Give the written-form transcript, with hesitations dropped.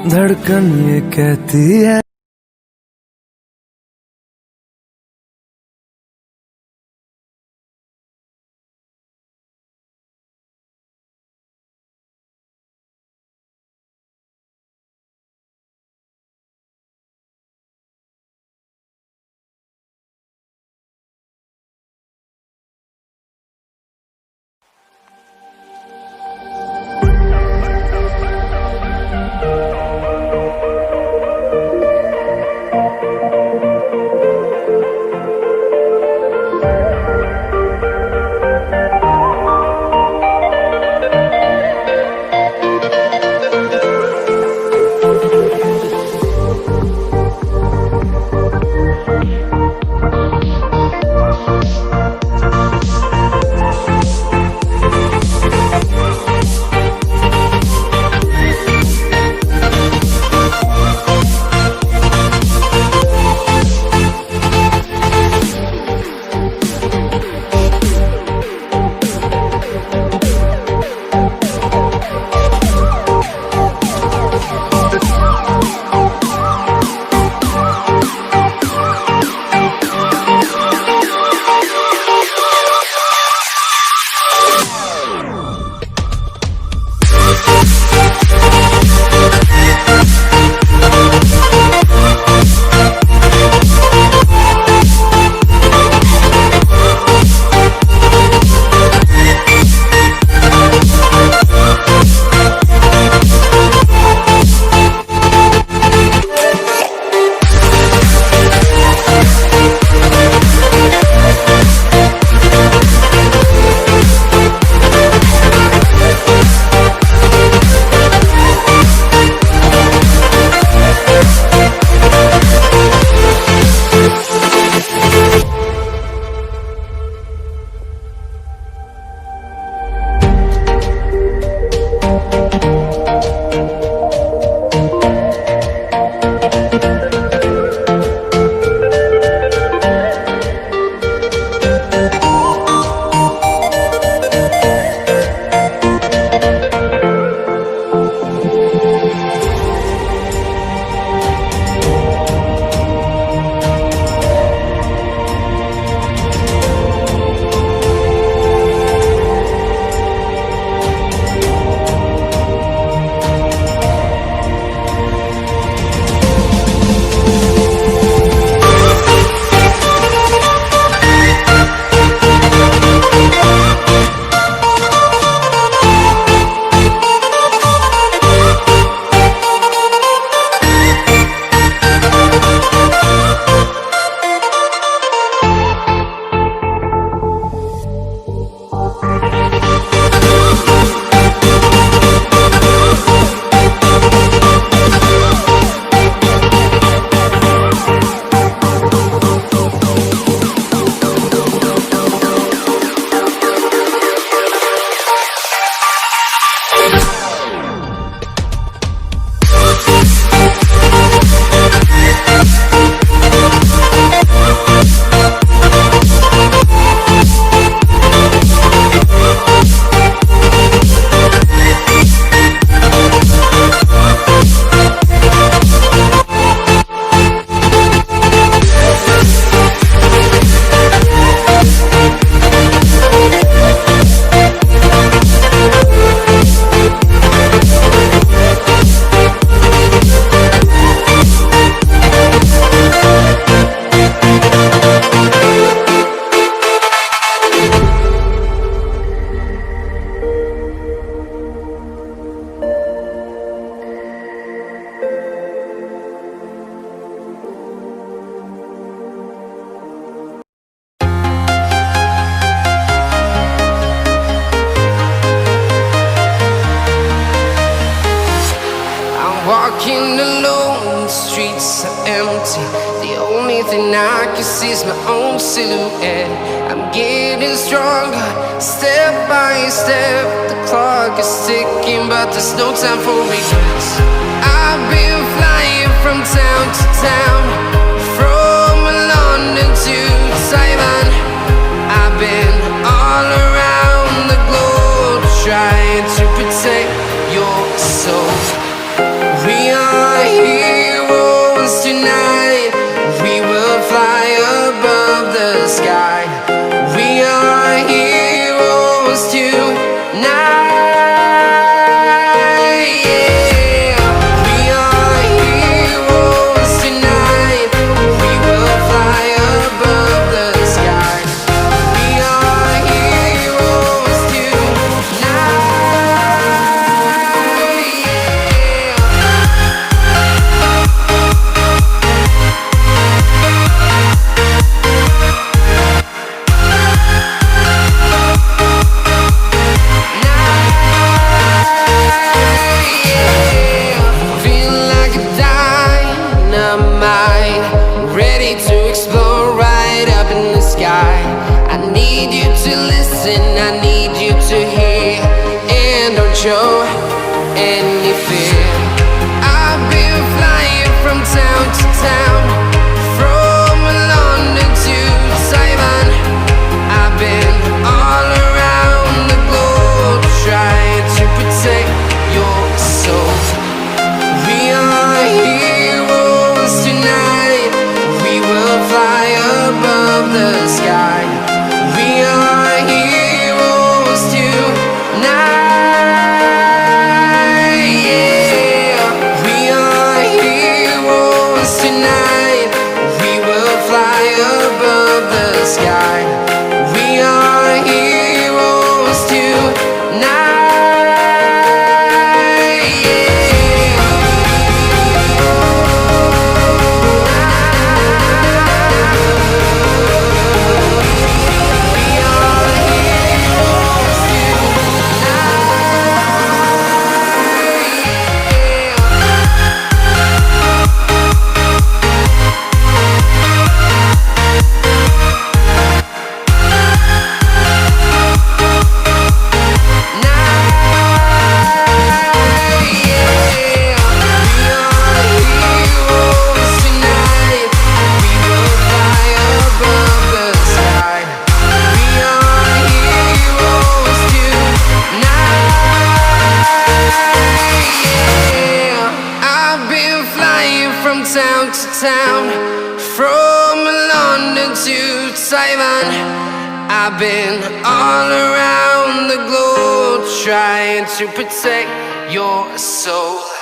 धड़कन ये कहती है Walking alone, the streets are empty. The only thing I can see is my own silhouette. I'm getting stronger, step by step. The clock is ticking, but there's no time for regrets. I've been flying from town to town, from London to Taiwan. I've been all around the globe, trying to protect your soul. We are to listen, I need you to hear, and don't show any fear. I've been flying from town to town, from London to Taiwan. I've been all around the globe trying to protect your soul. We are heroes tonight, we will fly above the sky. We are heroes tonight, yeah. We are heroes tonight, we will fly above the sky. We are heroes tonight, yeah. We are heroes from town to town, from London to Taiwan. I've been all around the globe trying to protect your soul.